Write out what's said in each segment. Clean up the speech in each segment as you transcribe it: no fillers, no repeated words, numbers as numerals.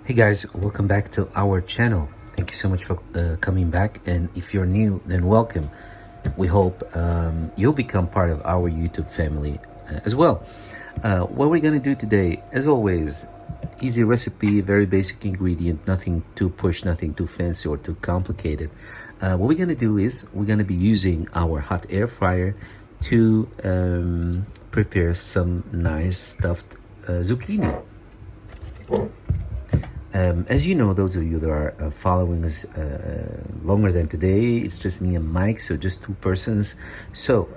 Hey guys, welcome back to our channel. Thank you so much for coming back, and if you're new, then welcome. We hope you'll become part of our YouTube family as well. What we're gonna do today, as always, easy recipe, very basic ingredient, nothing too push, nothing too fancy or too complicated. What we're gonna do is we're gonna be using our hot air fryer to prepare some nice stuffed zucchini. As you know, those of you that are following us longer than today, it's just me and Mike, so just two persons. So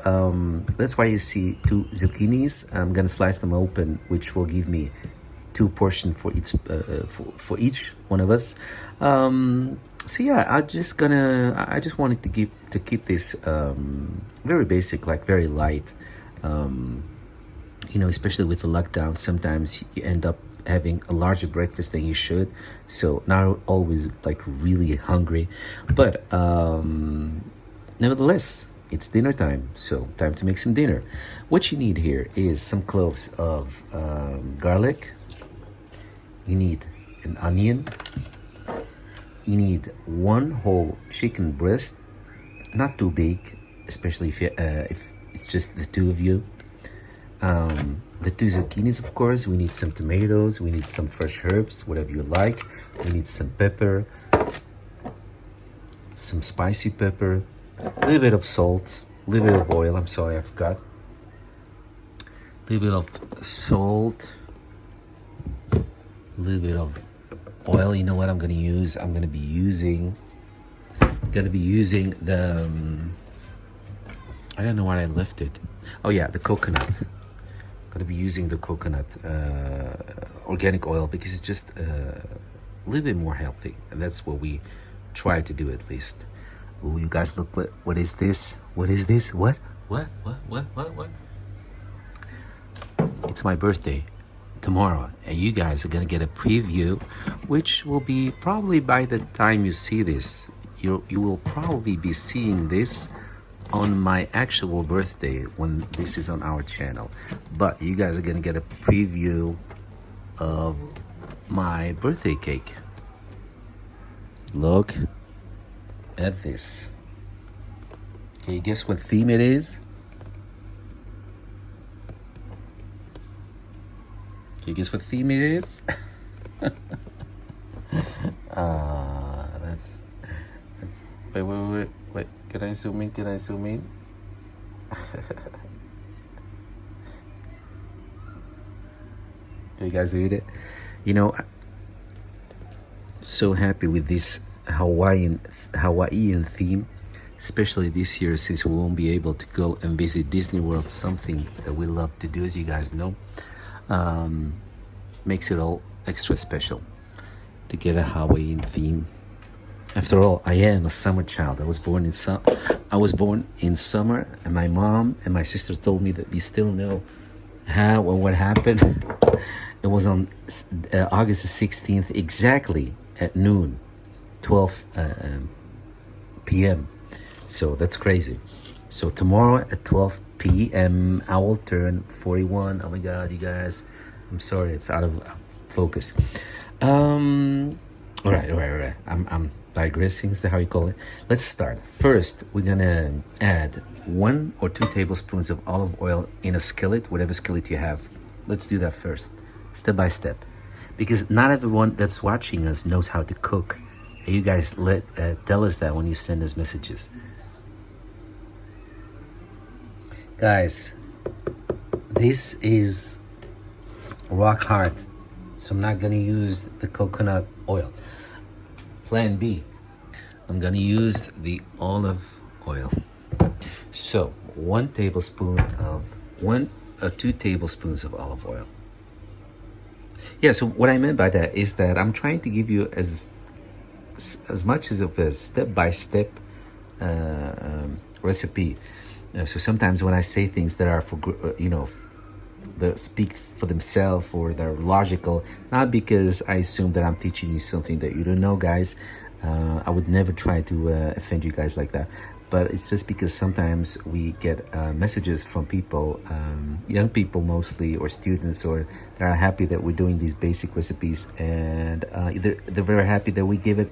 that's why you see two zucchinis. I'm gonna slice them open, which will give me two portions for each one of us. So yeah, I just wanted to keep this very basic, like very light. Especially with the lockdown, sometimes you end up having a larger breakfast than you should, so not always like really hungry, but nevertheless it's dinner time, so time to make some dinner. What you need here is some cloves of garlic, you need an onion, you need one whole chicken breast, not too big, especially if it's just the two of you. The two zucchinis, of course. We need some tomatoes, we need some fresh herbs, whatever you like. We need some pepper, some spicy pepper, a little bit of salt, a little bit of oil. I'm sorry, I forgot. A little bit of salt, a little bit of oil. You know what I'm gonna use? I'm gonna be using the I don't know why I left it. Oh yeah, the coconut. Going to be using the coconut organic oil because it's just a little bit more healthy, and that's what we try to do at least. Oh, you guys, look, what is this? What is this? What? It's my birthday tomorrow, and you guys are gonna get a preview, which will be probably by the time you see this, you will probably be seeing this on my actual birthday when this is on our channel. But you guys are gonna get a preview of my birthday cake. Look at this. Can you guess what theme it is? Can you guess what theme it is? That's wait. Can I zoom in? Can you guys read it? So happy with this Hawaiian theme, especially this year since we won't be able to go and visit Disney World, something that we love to do, as you guys know. Makes it all extra special to get a Hawaiian theme. After all, I am a summer child. I was born in summer, and my mom and my sister told me that we still know how or what happened. It was on August the 16th, exactly at noon, 12 p.m. So that's crazy. So tomorrow at 12 p.m. I will turn 41. Oh my God, you guys! I'm sorry, it's out of focus. All right. I'm digressing, is that how you call it? Let's start. First, we're gonna add 1 or 2 tablespoons of olive oil in a skillet, whatever skillet you have. Let's do that first, step by step, because not everyone that's watching us knows how to cook. And you guys tell us that when you send us messages. Guys, this is rock hard, so I'm not gonna use the coconut oil. Plan B, I'm gonna use the olive oil. So 2 tablespoons of olive oil. Yeah, so what I meant by that is that I'm trying to give you as much as of a step-by-step recipe. So sometimes when I say things that are that speak for themselves or they're logical, not because I assume that I'm teaching you something that you don't know, guys. I would never try to offend you guys like that. but it's just because sometimes we get messages from people, young people mostly, or students, or they're happy that we're doing these basic recipes, and they're very happy that we give it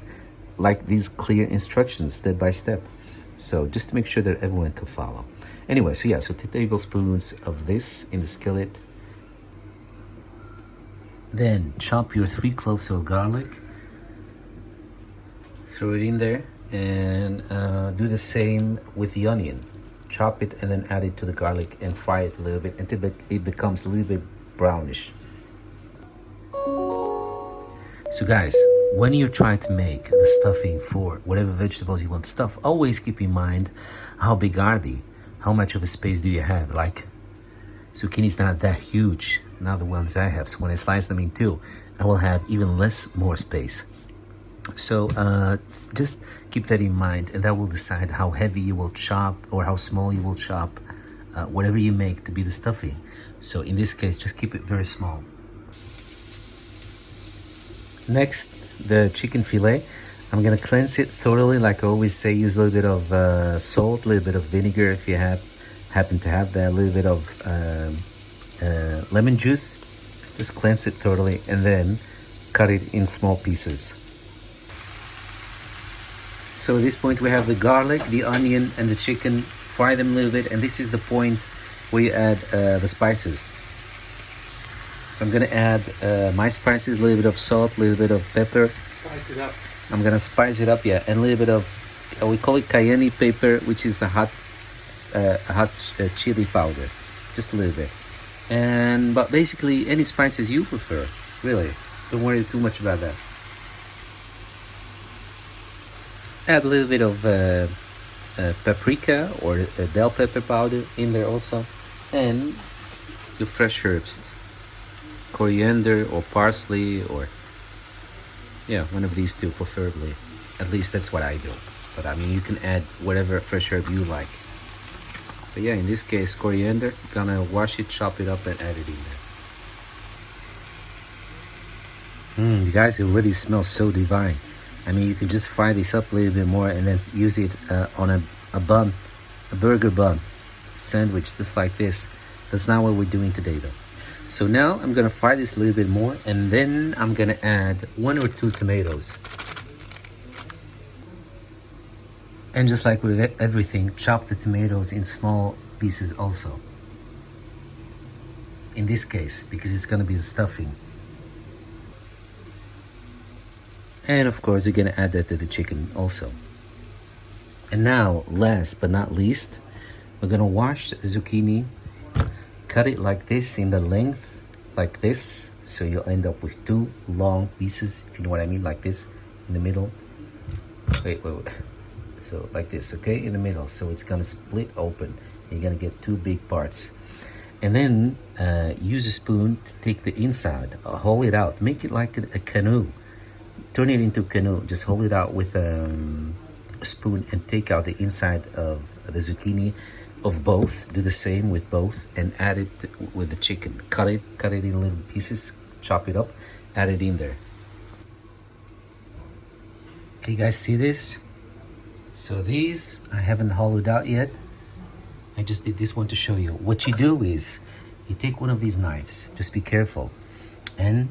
like these clear instructions step by step. So just to make sure that everyone can follow. Anyway, so yeah, so 2 tablespoons of this in the skillet. Then chop your 3 cloves of garlic, throw it in there, and do the same with the onion. Chop it and then add it to the garlic and fry it a little bit until it becomes a little bit brownish. So guys, when you're trying to make the stuffing for whatever vegetables you want to stuff, always keep in mind how big are they? How much of a space do you have? Like, zucchini's not that huge, not the ones I have. So when I slice them in two, I will have even more space. So just keep that in mind, and that will decide how heavy you will chop or how small you will chop whatever you make to be the stuffing. So in this case, just keep it very small. Next, the chicken fillet. I'm gonna cleanse it thoroughly, like I always say. Use a little bit of salt, a little bit of vinegar if you happen to have that, a little bit of lemon juice. Just cleanse it thoroughly and then cut it in small pieces. So at this point we have the garlic, the onion, and the chicken. Fry them a little bit, and this is the point where you add the spices. So I'm gonna add my spices, a little bit of salt, a little bit of pepper. Spice it up. I'm gonna spice it up, yeah, and a little bit of, we call it cayenne pepper, which is the hot chili powder, just a little bit. But basically any spices you prefer, really. Don't worry too much about that. Add a little bit of paprika or bell pepper powder in there also, and your fresh herbs, coriander or parsley, or yeah, one of these two preferably. At least that's what I do. But I mean, you can add whatever fresh herb you like. But yeah, in this case, coriander. Gonna wash it, chop it up, and add it in there. You guys, it already smells so divine. I mean, you can just fry this up a little bit more and then use it on a bun, a burger bun, sandwich, just like this. That's not what we're doing today though. So now I'm gonna fry this a little bit more, and then I'm gonna add 1 or 2 tomatoes. And just like with everything, chop the tomatoes in small pieces also. In this case, because it's gonna be the stuffing. And of course, you're gonna add that to the chicken also. And now, last but not least, we're gonna wash the zucchini, cut it like this in the length, like this. So you'll end up with 2 long pieces, if you know what I mean, like this in the middle. Wait. So like this, okay, in the middle. So it's gonna split open. You're gonna get 2 big parts. And then use a spoon to take the inside, hold it out, make it like a canoe. Turn it into a canoe. Just hold it out with a spoon and take out the inside of the zucchini of both. Do the same with both and add it with the chicken. Cut it in little pieces, chop it up, add it in there. Okay, you guys see this? So these I haven't hollowed out yet. I just did this one to show you. What you do is you take one of these knives, just be careful, and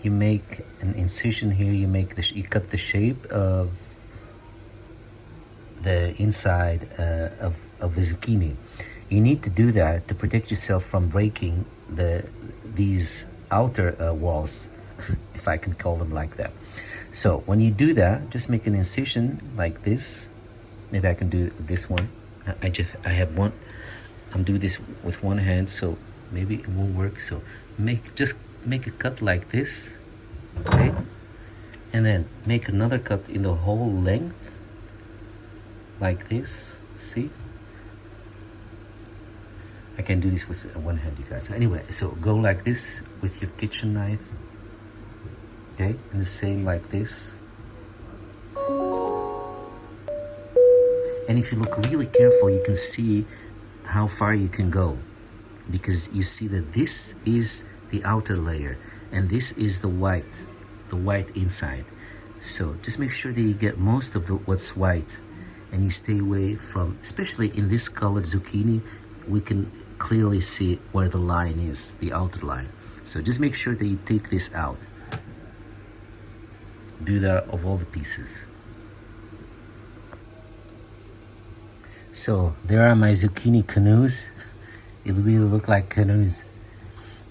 you make an incision here. You cut the shape of the inside of the zucchini. You need to do that to protect yourself from breaking these outer walls, if I can call them like that. So when you do that, just make an incision like this. Maybe I can do this one. I have one. I'm doing this with one hand, so maybe it won't work. So just make a cut like this, okay? And then make another cut in the whole length, like this. See? I can do this with one hand, you guys. Anyway, so go like this with your kitchen knife, okay? And the same like this. And if you look really careful, you can see how far you can go, because you see that this is the outer layer and this is the white inside. So just make sure that you get most of what's white and you stay away from, especially in this colored zucchini, we can clearly see where the line is, the outer line. So just make sure that you take this out. Do that of all the pieces. So there are my zucchini canoes. It really look like canoes.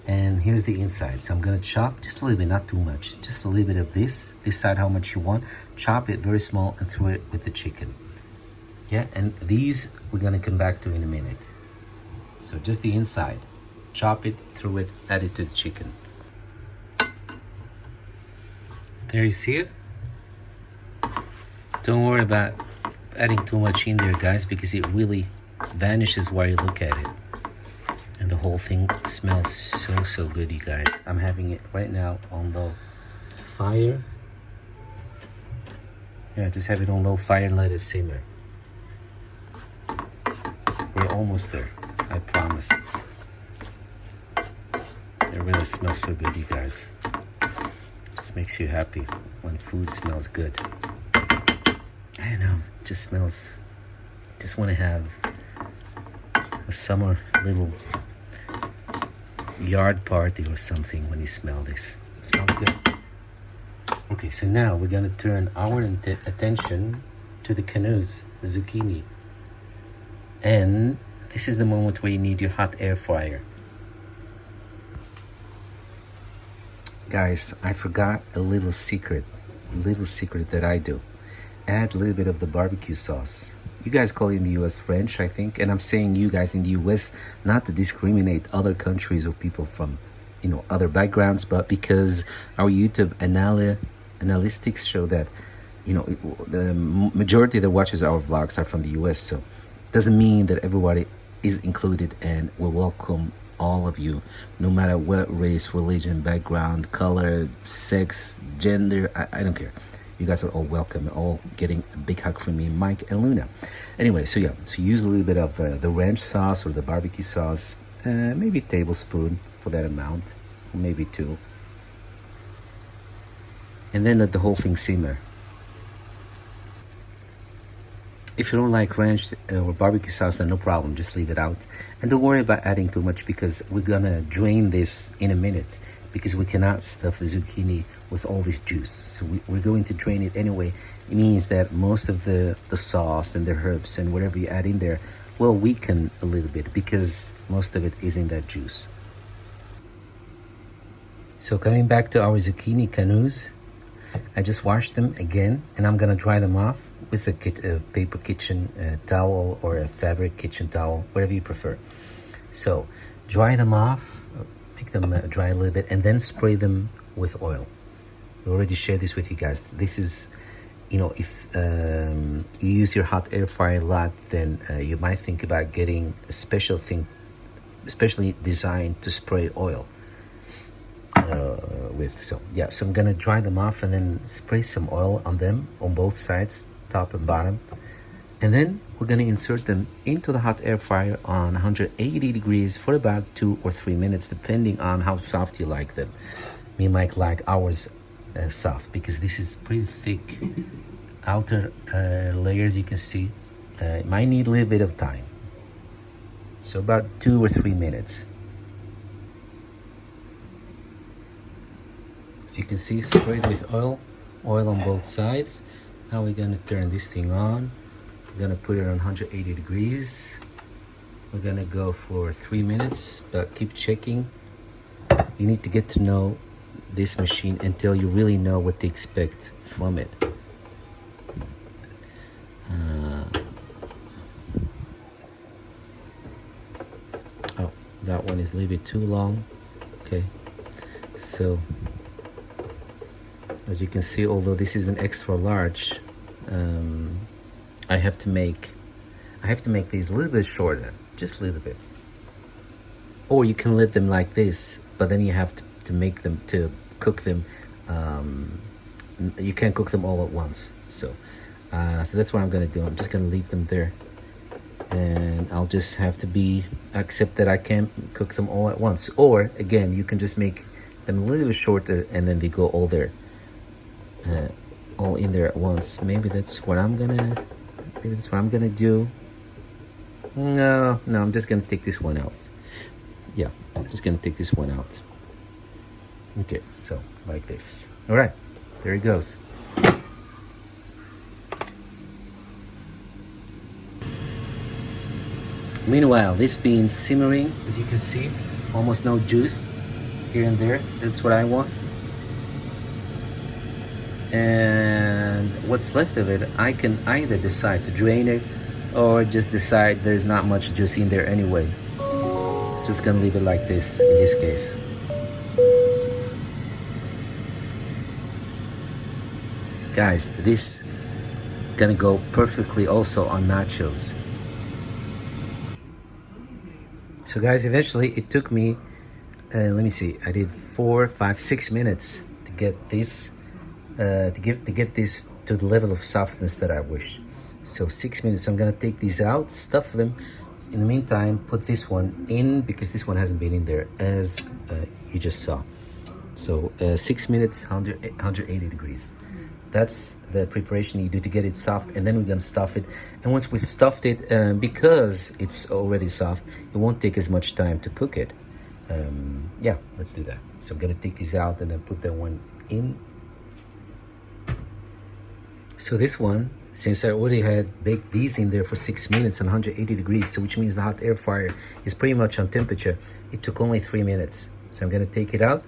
And here's the inside. So I'm gonna chop just a little bit, not too much. Just a little bit of this. Decide how much you want. Chop it very small and throw it with the chicken. Yeah, and these we're gonna come back to in a minute. So just the inside. Chop it, throw it, add it to the chicken. There, you see it? Don't worry about adding too much in there, guys, because it really vanishes while you look at it. And the whole thing smells so good, you guys. I'm having it right now on low fire. Yeah, just have it on low fire and let it simmer. We're almost there, I promise. It really smells so good, you guys. This makes you happy when food smells good. I don't know, it just smells, just want to have a summer little yard party or something when you smell this. It smells good. Okay, so now we're gonna turn our attention to the canoes, the zucchini. And this is the moment where you need your hot air fryer. Guys, I forgot a little secret that I do. Add a little bit of the barbecue sauce. You guys call it in the US French, I think, and I'm saying you guys in the US not to discriminate other countries or people from, you know, other backgrounds, but because our YouTube analytics show that, you know, the majority that watches our vlogs are from the US, so it doesn't mean that everybody is included, and we welcome all of you, no matter what race, religion, background, color, sex, gender, I don't care. You guys are all welcome, all getting a big hug from me, Mike and Luna. Anyway, so yeah, so use a little bit of the ranch sauce or the barbecue sauce, maybe a tablespoon for that amount, or maybe 2. And then let the whole thing simmer. If you don't like ranch or barbecue sauce, then no problem, just leave it out. And don't worry about adding too much, because we're gonna drain this in a minute, because we cannot stuff the zucchini with all this juice. So we're going to drain it anyway. It means that most of the sauce and the herbs and whatever you add in there will weaken a little bit, because most of it is in that juice. So coming back to our zucchini canoes, I just washed them again, and I'm gonna dry them off with a paper kitchen towel or a fabric kitchen towel, whatever you prefer. So dry them off, make them dry a little bit, and then spray them with oil. I already shared this with you guys. This is, you know, if you use your hot air fryer a lot, then you might think about getting a special thing, especially designed to spray oil with. So yeah, so I'm gonna dry them off and then spray some oil on them on both sides, top and bottom, and then we're gonna insert them into the hot air fryer on 180 degrees for about 2 or 3 minutes, depending on how soft you like them. Me might like ours soft, because this is pretty thick outer layers. You can see it might need a little bit of time, so about 2 or 3 minutes. So you can see, sprayed with oil on both sides. Now we're gonna turn this thing on. We're gonna put it on 180 degrees. We're gonna go for 3 minutes, but keep checking. You need to get to know this machine until you really know what to expect from it. Oh, that one is a little bit too long. Okay, so as you can see, although this is an extra large, I have to make these a little bit shorter, just a little bit. Or you can let them like this, but then you have to make them, to cook them. You can't cook them all at once. So that's what I'm gonna do. I'm just gonna leave them there, and I'll just have to accept that I can't cook them all at once. Or again, you can just make them a little bit shorter, and then they go all in there at once. Maybe that's what I'm gonna Maybe that's what I'm gonna do. No, I'm just gonna take this one out. Yeah, I'm just gonna take this one out. Okay, so like this. All right, there it goes. Meanwhile, this bean simmering, as you can see, almost no juice here and there. That's what I want. And what's left of it, I can either decide to drain it or just decide there's not much juice in there anyway. Just gonna leave it like this in this case. Guys, this gonna go perfectly also on nachos. So guys, eventually it took me, let me see, I did 4, 5, 6 minutes to get this, to get this to the level of softness that I wish. So 6 minutes. I'm gonna take these out, stuff them. In the meantime, put this one in because this one hasn't been in there, as you just saw. So 6 minutes, 180 degrees. That's the preparation you do to get it soft, and then we're gonna stuff it. And once we've stuffed it, because it's already soft, it won't take as much time to cook it. Yeah, let's do that. So I'm gonna take these out and then put that one in. So this one, since I already had baked these in there for 6 minutes and 180 degrees, so which means the hot air fryer is pretty much on temperature, it took only 3 minutes. So I'm gonna take it out.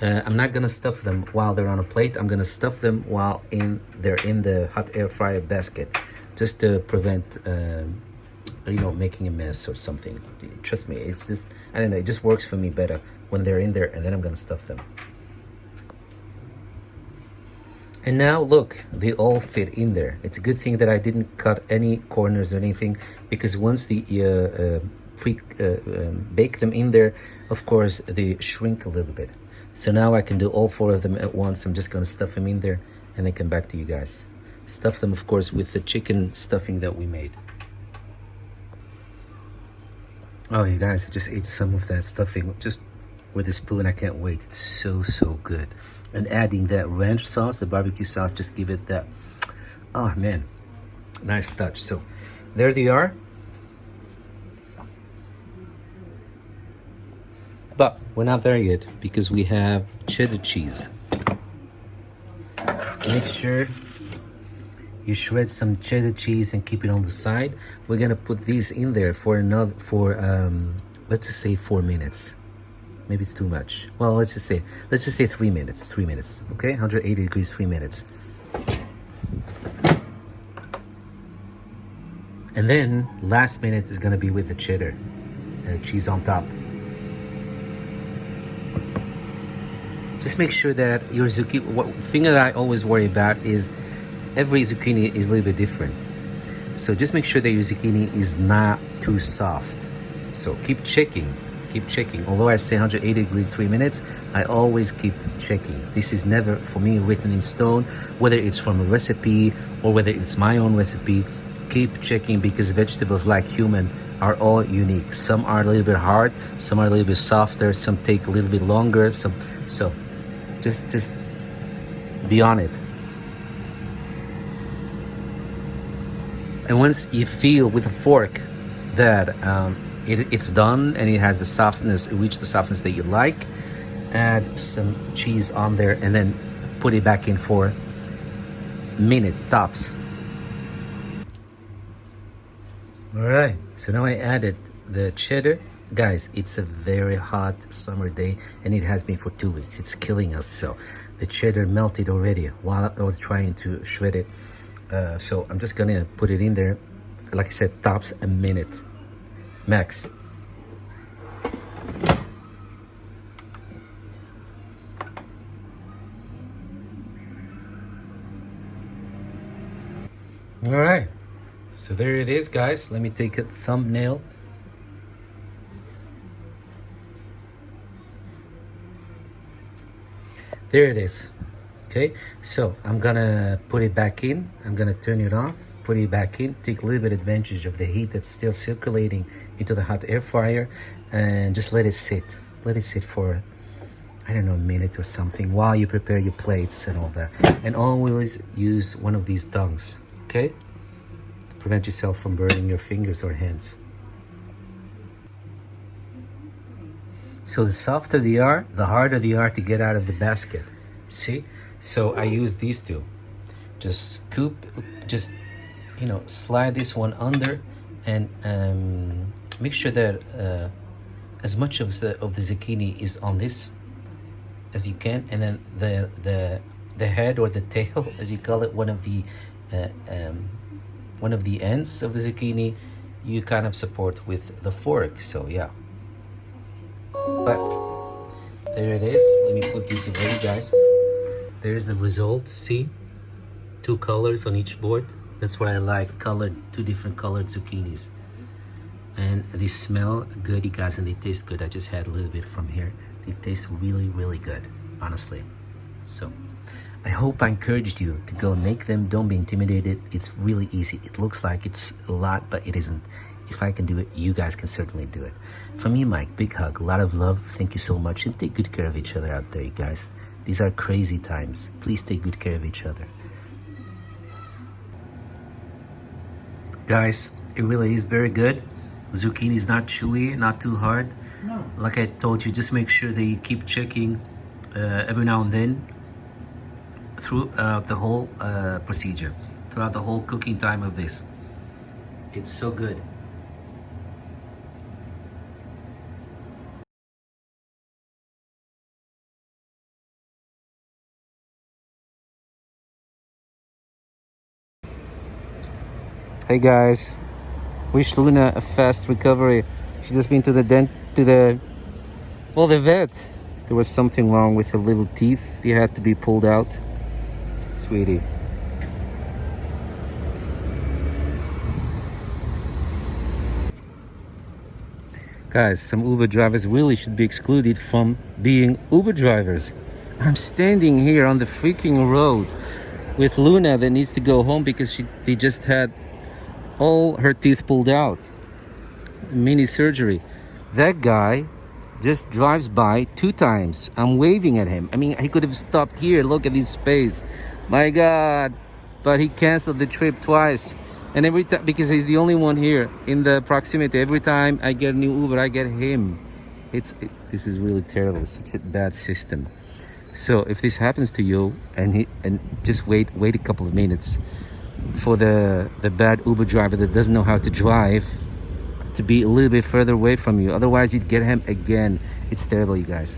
I'm not gonna stuff them while they're on a plate. I'm gonna stuff them while they're in the hot air fryer basket, just to prevent making a mess or something. Trust me, it's just, I don't know, it just works for me better when they're in there, and then I'm gonna stuff them. And now look, they all fit in there. It's a good thing that I didn't cut any corners or anything, because once the bake them in there, of course they shrink a little bit. So now I can do all 4 of them at once. I'm just gonna stuff them in there and then come back to you guys. Stuff them, of course, with the chicken stuffing that we made. Oh, you guys, I just ate some of that stuffing just with a spoon. I can't wait. It's so good. And adding that ranch sauce, the barbecue sauce, just give it that, oh man, nice touch. So there they are. But we're not there yet because we have cheddar cheese. Make sure you shred some cheddar cheese and keep it on the side. We're gonna put these in there for let's just say 4 minutes. Maybe it's too much. Well, let's just say 3 minutes. 3 minutes, okay? 180 degrees, 3 minutes. And then last minute is gonna be with the cheddar cheese on top. Just make sure that your zucchini, one thing that I always worry about is every zucchini is a little bit different. So just make sure that your zucchini is not too soft. So keep checking. Although I say 180 degrees, 3 minutes, I always keep checking. This is never, for me, written in stone, whether it's from a recipe or whether it's my own recipe. Keep checking, because vegetables, like human, are all unique. Some are a little bit hard, some are a little bit softer, some take a little bit longer. So just be on it. And once you feel with a fork that it's done and it has the softness, it reached the softness that you like, add some cheese on there and then put it back in for a minute tops. All right, so now I added the cheddar. Guys, it's a very hot summer day and it has been for 2 weeks. It's killing us. So the cheddar melted already while I was trying to shred it. So I'm just gonna put it in there. Like I said, tops a minute max. All right, so there it is, guys. Let me take a thumbnail. There it is. Okay, so I'm gonna put it back in. I'm gonna turn it off, put it back in, take a little bit advantage of the heat that's still circulating into the hot air fryer, and just let it sit. Let it sit for, I don't know, a minute or something while you prepare your plates and all that. And always use one of these tongs, okay? prevent yourself from burning your fingers or hands. So the softer they are, the harder they are to get out of the basket. See? So I use these two. Just scoop, just, you know, slide this one under, and make sure that as much of the zucchini is on this as you can, and then the head, or the tail, as you call it, one of the ends of the zucchini, you kind of support with the fork. So yeah. But there it is. Let me put this away, guys. There's the result. See, 2 colors on each board. That's what I like, colored, 2 different colored zucchinis. And they smell good, you guys, and they taste good. I just had a little bit from here. They taste really, really good, honestly. So I hope I encouraged you to go and make them. Don't be intimidated. It's really easy. It looks like it's a lot, but it isn't. If I can do it, you guys can certainly do it. From me, Mike, big hug, a lot of love. Thank you so much, and take good care of each other out there, you guys. These are crazy times. Please take good care of each other. Guys, it really is very good. Zucchini is not chewy, not too hard. No. Like I told you, just make sure that you keep checking every now and then throughout the whole procedure, throughout the whole cooking time of this. It's so good. Hey guys, wish Luna a fast recovery. She just been to the vet. There was something wrong with her little teeth. They had to be pulled out. Sweetie. Guys, some Uber drivers really should be excluded from being Uber drivers. I'm standing here on the freaking road with Luna that needs to go home because they just had all her teeth pulled out. Mini surgery. That guy just drives by 2 times. I'm waving at him. I mean, he could have stopped here. Look at his face. My God. But he canceled the trip twice. And every time, because he's the only one here in the proximity, every time I get a new Uber, I get him. This is really terrible. It's such a bad system. So if this happens to you, and just wait a couple of minutes for the bad Uber driver that doesn't know how to drive to be a little bit further away from you. Otherwise, you'd get him again. It's terrible, you guys.